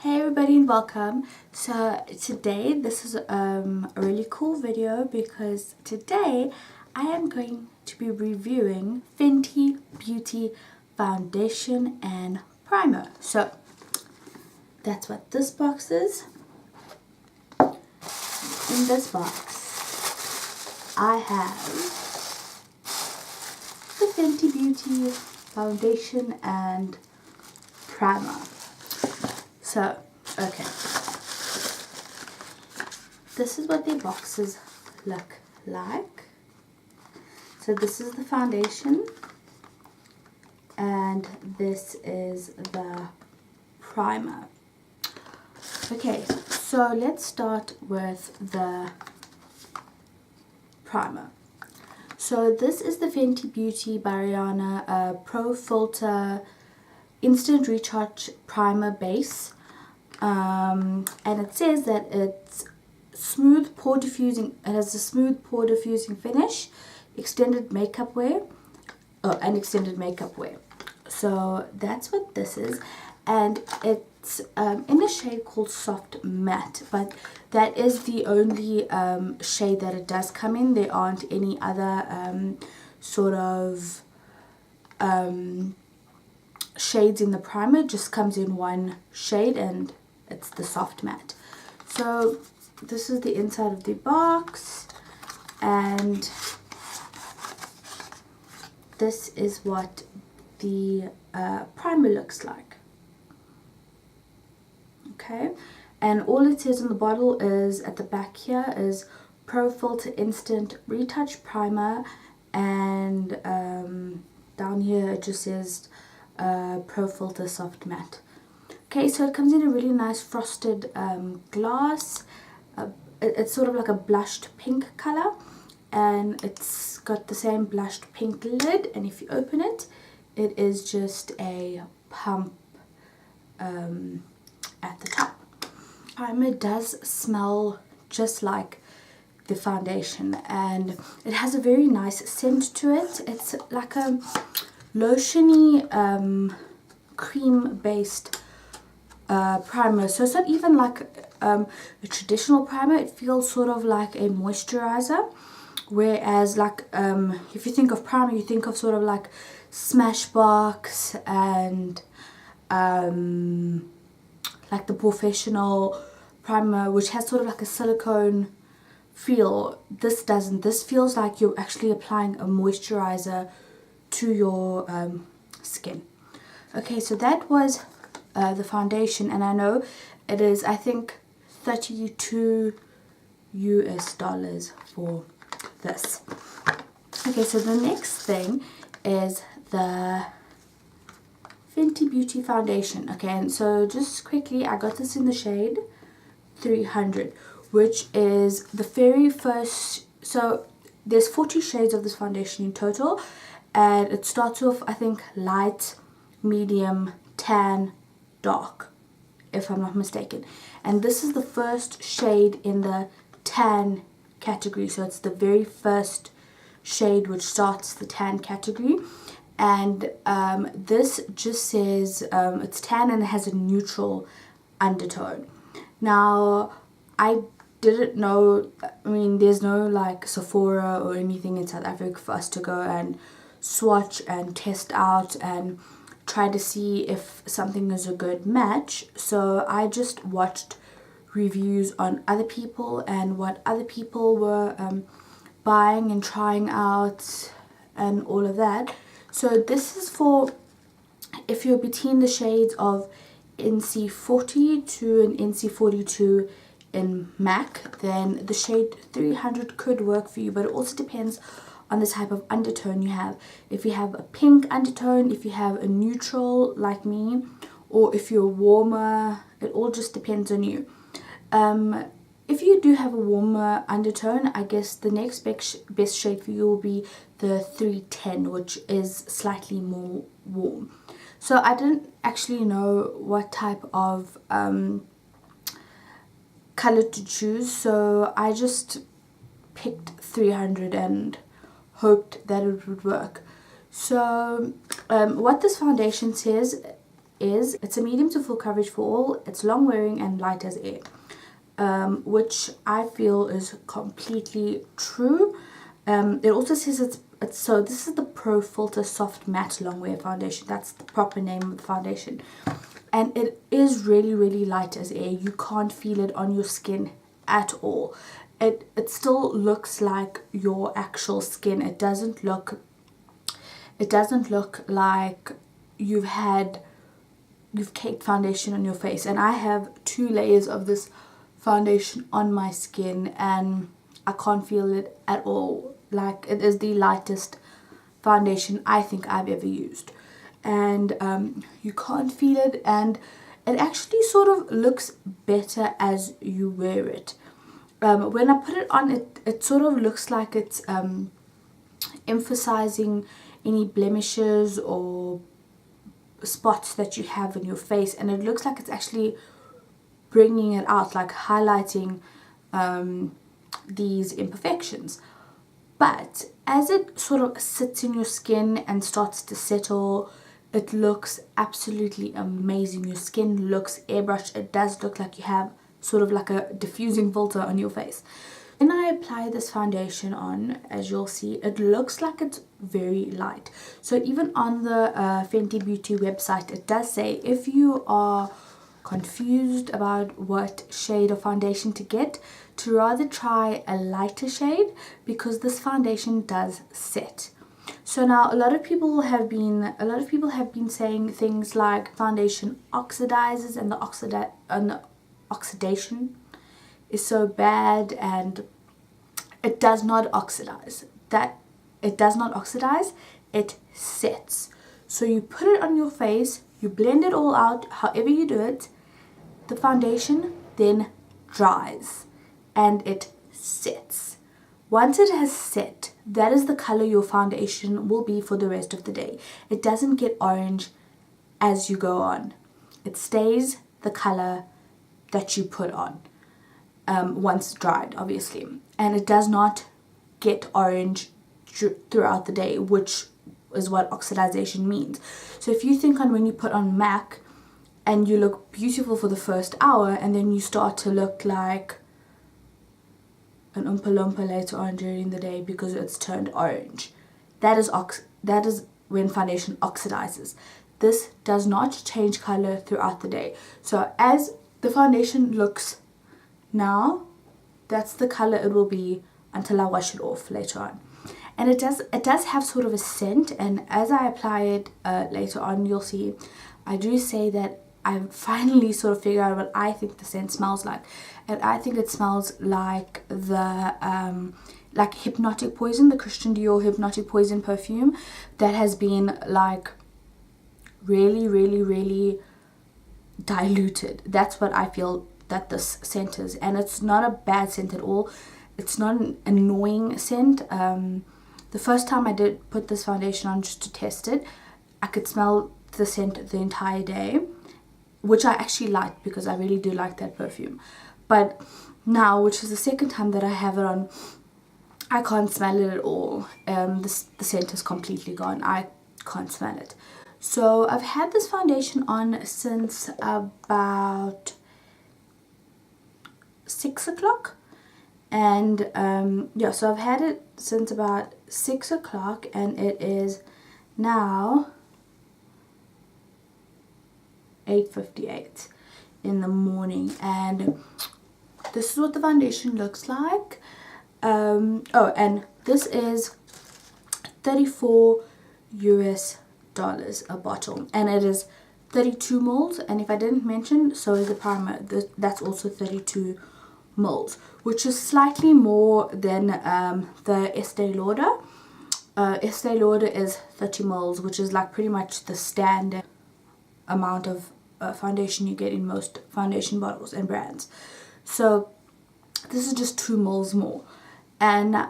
Hey everybody and welcome. So today this is a really cool video because today I am going to be reviewing Fenty Beauty foundation and primer. So that's what this box is. In this box I have the Fenty Beauty foundation and primer. So, okay, this is what the boxes look like. So this is the foundation and this is the primer. Okay, so let's start with the primer. So this is the Fenty Beauty by Rihanna Pro Filter Instant Recharge Primer Base. And it says that it's smooth pore diffusing. It has a smooth pore diffusing finish, extended makeup wear, and extended makeup wear. So that's what this is, and it's in a shade called Soft Matte, but that is the only shade that it does come in. There aren't any other sort of shades in the primer. It just comes in one shade and it's the Soft Matte. So this is the inside of the box and this is what the primer looks like. Okay, and all it says on the bottle is at the back here is Pro Filter Instant Retouch Primer, and down here it just says Pro Filter Soft Matte. Okay, so it comes in a really nice frosted glass. It's sort of like a blushed pink color, and it's got the same blushed pink lid, and if you open it, it is just a pump at the top. Primer does smell just like the foundation, and it has a very nice scent to it. It's like a lotiony cream based primer, so it's not even like a traditional primer. It feels sort of like a moisturizer, whereas like if you think of primer, you think of sort of like Smashbox and like the Professional primer, which has sort of like a silicone feel. This doesn't. This feels like you're actually applying a moisturizer to your skin. Okay, so that was the foundation, and I know it is, I think, $32 US for this. Okay, so the next thing is the Fenty Beauty foundation. Okay, and so just quickly, I got this in the shade 300, which is the very first. So there's 40 shades of this foundation in total, and it starts off, I think, light, medium, tan, dark, if I'm not mistaken, and this is the first shade in the tan category. So it's the very first shade which starts the tan category, and this just says it's tan and it has a neutral undertone. Now I didn't know, I mean, there's no like Sephora or anything in South Africa for us to go and swatch and test out and try to see if something is a good match. So I just watched reviews on other people and what other people were buying and trying out and all of that. So this is for if you're between the shades of NC40 to an NC42 in MAC, then the shade 300 could work for you, but it also depends on the type of undertone you have. If you have a pink undertone, if you have a neutral like me, or if you're warmer, it all just depends on you. If you do have a warmer undertone, I guess the next best shade for you will be the 310, which is slightly more warm. So I didn't actually know what type of color to choose, so I just picked 300 and hoped that it would work. So what this foundation says is, it's a medium to full coverage for all, it's long wearing and light as air, which I feel is completely true. It also says it's so this is the Pro Filter Soft Matte Long Wear Foundation. That's the proper name of the foundation, and it is really light as air. You can't feel it on your skin at all. It still looks like your actual skin. It doesn't look like you've caked foundation on your face. And I have 2 layers of this foundation on my skin and I can't feel it at all. Like, it is the lightest foundation I think I've ever used, and you can't feel it, and it actually sort of looks better as you wear it. When I put it on, it sort of looks like it's emphasizing any blemishes or spots that you have in your face, and it looks like it's actually bringing it out, like highlighting these imperfections. But as it sort of sits in your skin and starts to settle, it looks absolutely amazing. Your skin looks airbrushed. It does look like you have sort of like a diffusing filter on your face. When I apply this foundation on, as you'll see, it looks like it's very light. So even on the Fenty Beauty website, it does say if you are confused about what shade of foundation to get, to rather try a lighter shade, because this foundation does set. So now a lot of people have been saying things like foundation oxidizes and the oxidation is so bad, and it does not oxidize. It does not oxidize, it sets. So you put it on your face, you blend it all out, however you do it, the foundation then dries and it sets. Once it has set, that is the color your foundation will be for the rest of the day. It doesn't get orange as you go on. It stays the color that you put on once dried, obviously. And it does not get orange throughout the day, which is what oxidization means. So if you think on when you put on MAC and you look beautiful for the first hour, and then you start to look like an Oompa Loompa later on during the day because it's turned orange, that is when foundation oxidizes. This does not change color throughout the day. So as the foundation looks now, that's the color it will be until I wash it off later on. And it does have sort of a scent, and as I apply it later on, you'll see I do say that I've finally sort of figured out what I think the scent smells like. And I think it smells like the like Hypnotic Poison, the Christian Dior Hypnotic Poison perfume that has been like really diluted. That's what I feel that this scent is, and it's not a bad scent at all. It's not an annoying scent. The first time I did put this foundation on just to test it, I could smell the scent the entire day, which I actually liked because I really do like that perfume. But now, which is the second time that I have it on, I can't smell it at all. The scent is completely gone. I can't smell it. So I've had this foundation on since about 6 o'clock. And yeah, so I've had it since about 6 o'clock, and it is now 8:58 in the morning, and this is what the foundation looks like. Oh, and this is $34 a bottle, and it is 32 mils. And if I didn't mention, so is the primer. That's also 32 mils, which is slightly more than the Estee Lauder. Estee Lauder is 30 mils, which is like pretty much the standard amount of foundation you get in most foundation bottles and brands. So this is just 2 mils more, and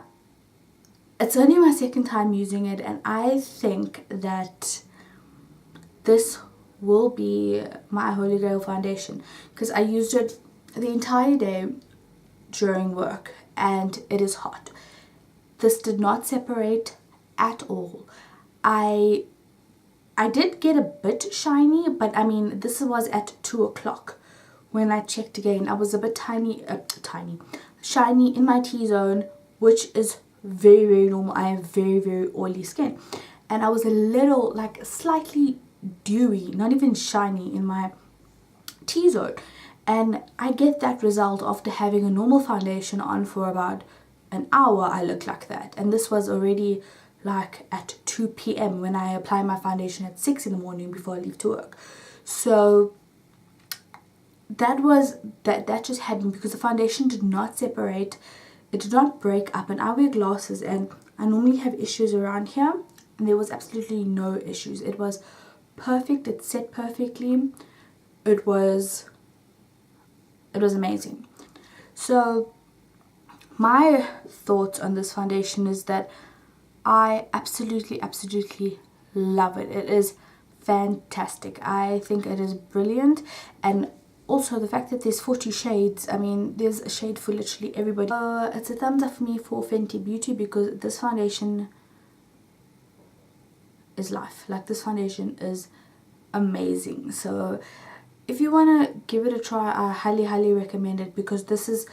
it's only my second time using it, and I think that this will be my holy grail foundation because I used it the entire day during work, and it is hot. This did not separate at all. I I did get a bit shiny, but I mean, this was at 2 o'clock. When I checked again, I was a bit shiny in my T-zone, which is very, very normal. I have very, very oily skin. And I was a little, like, slightly dewy, not even shiny in my T-zone. And I get that result after having a normal foundation on for about an hour. I look like that. And this was already like at 2 p.m. when I apply my foundation at 6 in the morning before I leave to work. So that just happened because the foundation did not separate, it did not break up. And I wear glasses and I normally have issues around here, and there was absolutely no issues. It was perfect, it set perfectly. It was amazing. So my thoughts on this foundation is that I absolutely love it. It is fantastic. I think it is brilliant. And also the fact that there's 40 shades, I mean, there's a shade for literally everybody. It's a thumbs up for me for Fenty Beauty, because this foundation is life. Like, this foundation is amazing. So if you want to give it a try, I highly recommend it, because this is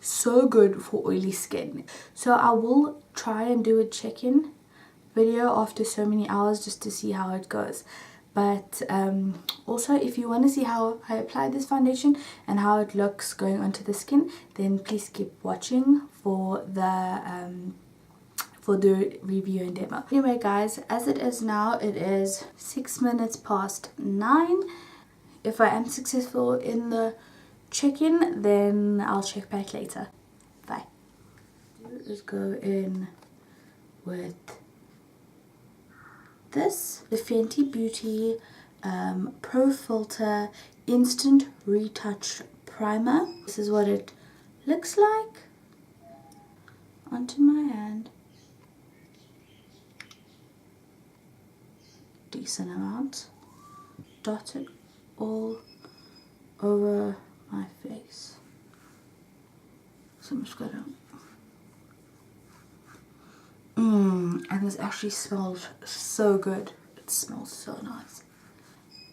so good for oily skin. So I will try and do a check-in video after so many hours just to see how it goes. But also, if you want to see how I apply this foundation and how it looks going onto the skin, then please keep watching for the review and demo. Anyway guys, as it is now, it is 6 minutes past 9. If I am successful in the check-in, then I'll check back later. Bye. Let's go in with this, the Fenty Beauty Pro Filter Instant Retouch Primer. This is what it looks like onto my hand. Decent amount. Dot it all over my face. So I'm just gonna and this actually smells so good. It smells so nice.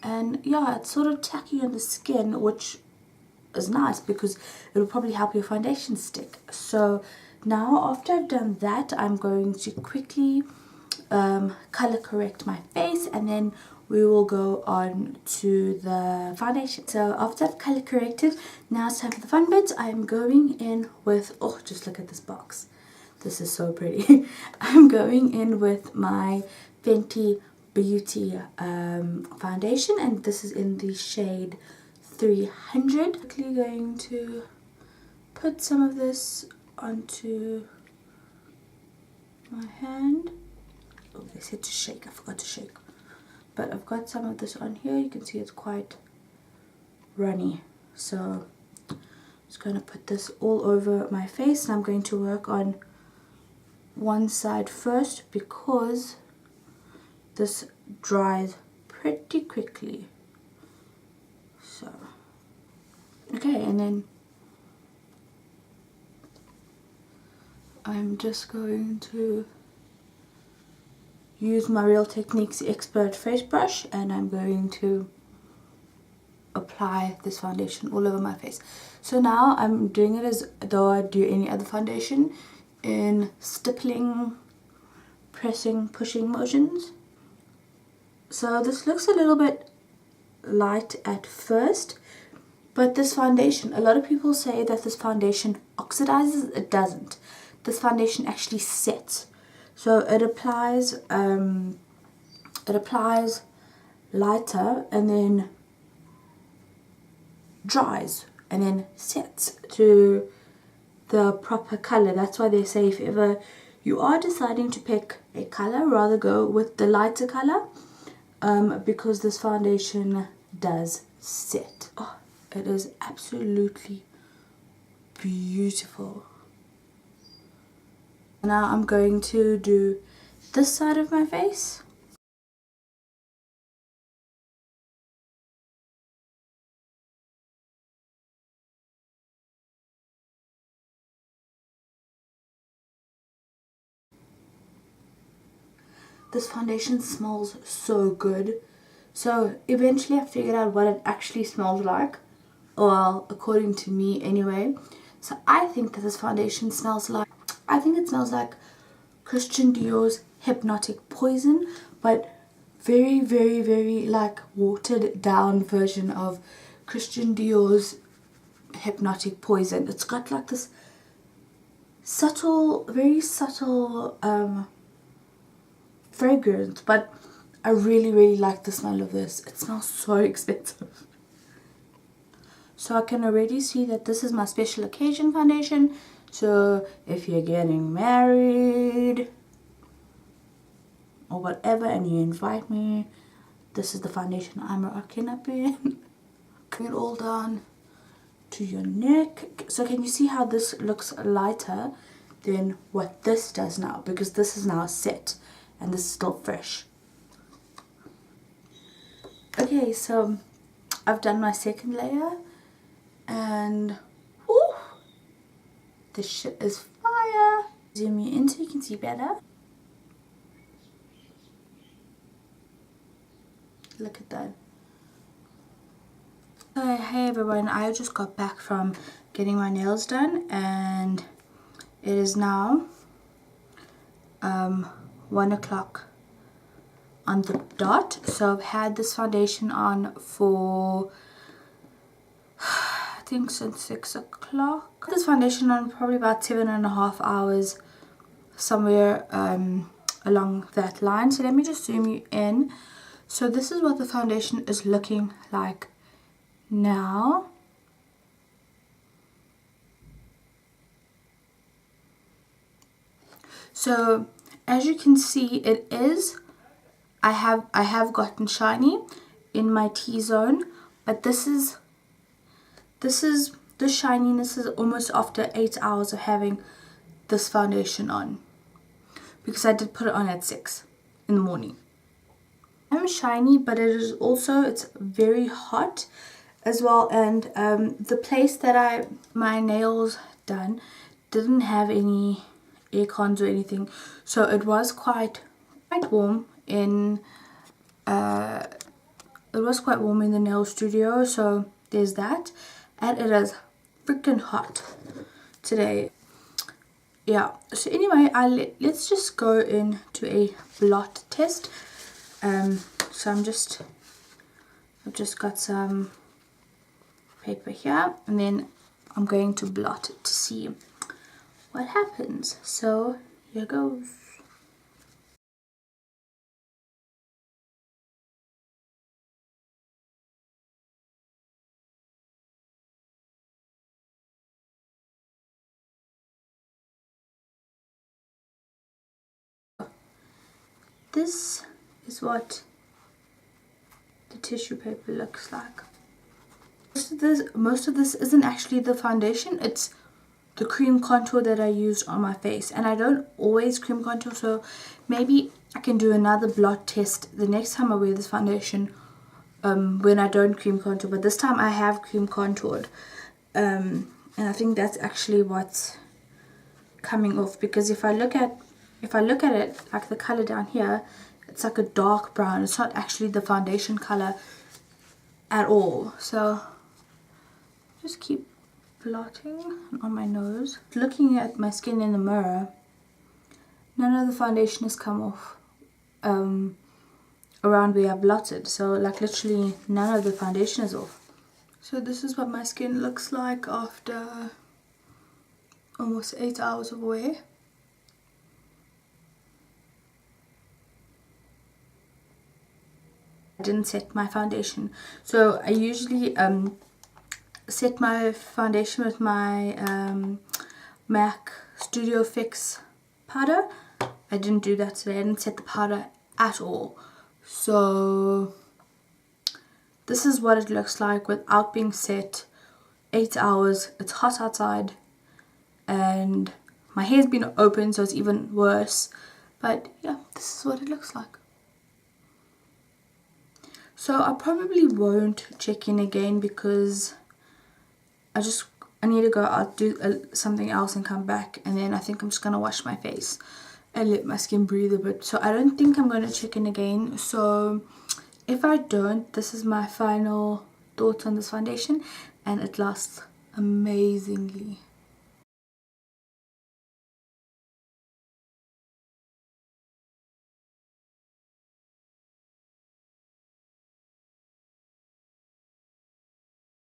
And yeah, it's sort of tacky on the skin, which is nice because it will probably help your foundation stick. So now, after I've done that, I'm going to quickly color correct my face, and then we will go on to the foundation. So after I've color corrected, now it's time for the fun bits. I'm going in with, oh, just look at this box. This is so pretty. I'm going in with my Fenty Beauty foundation, and this is in the shade 300. Quickly going to put some of this onto my hand. Oh, they said to shake. I forgot to shake. But I've got some of this on here. You can see it's quite runny. So I'm just going to put this all over my face, and I'm going to work on one side first because this dries pretty quickly. So okay, and then I'm just going to use my Real Techniques Expert face brush, and I'm going to apply this foundation all over my face. So now I'm doing it as though I do any other foundation, in stippling, pressing, pushing motions. So this looks a little bit light at first, but this foundation, a lot of people say that this foundation oxidizes. It doesn't. This foundation actually sets. So it applies lighter and then dries and then sets to the proper color. That's why they say if ever you are deciding to pick a color, rather go with the lighter color, because this foundation does set. Oh, it is absolutely beautiful. Now I'm going to do this side of my face. This foundation smells so good. So eventually I figured out what it actually smells like. Well, according to me anyway. So I think that this foundation smells like, I think it smells like Christian Dior's Hypnotic Poison, but very, very, very like watered down version of Christian Dior's Hypnotic Poison. It's got like this subtle, very subtle fragrance, but I really, really like the smell of this. It smells so expensive. So I can already see that this is my special occasion foundation. So if you're getting married or whatever and you invite me, this is the foundation I'm rocking up in. Bring it all down to your neck. So can you see how this looks lighter than what this does now? Because this is now set and this is still fresh. Okay, so I've done my second layer and whew, this shit is fire. Zoom you in so you can see better. Look at that. So hey everyone, I just got back from getting my nails done and it is now 1 o'clock on the dot. So I've had this foundation on for I think since 6 o'clock. This foundation on probably about 7.5 hours, somewhere along that line. So let me just zoom you in. So this is what the foundation is looking like now. So as you can see, it is, I have gotten shiny in my T-zone, but this shininess is almost after 8 hours of having this foundation on, because I did put it on at 6 in the morning. I'm shiny, but it is also, it's very hot as well, and the place that my nails done didn't have any air cons or anything, so it was quite warm in the nail studio. So there's that, and it is freaking hot today. Yeah, so anyway, let's just go into a blot test. So I've just got some paper here, and then I'm going to blot it to see what happens. So here goes. This is what the tissue paper looks like. Most of this isn't actually the foundation, it's the cream contour that I used on my face, and I don't always cream contour, so maybe I can do another blot test the next time I wear this foundation when I don't cream contour, but this time I have cream contoured, and I think that's actually what's coming off, because if I look at it, like the color down here, it's like a dark brown. It's not actually the foundation color at all. So just keep blotting on my nose. Looking at my skin in the mirror, none of the foundation has come off around where I blotted. So like literally none of the foundation is off. So this is what my skin looks like after almost 8 hours of wear. I didn't set my foundation, so I usually set my foundation with my MAC Studio Fix powder. I didn't do that today. I didn't set the powder at all. So this is what it looks like without being set. 8 hours. It's hot outside and my hair's been open, so it's even worse. But yeah, this is what it looks like. So I probably won't check in again because I need to go out, do something else and come back, and then I think I'm just gonna wash my face and let my skin breathe a bit. So I don't think I'm going to check in again. So if I don't, this is my final thoughts on this foundation, and it lasts amazingly.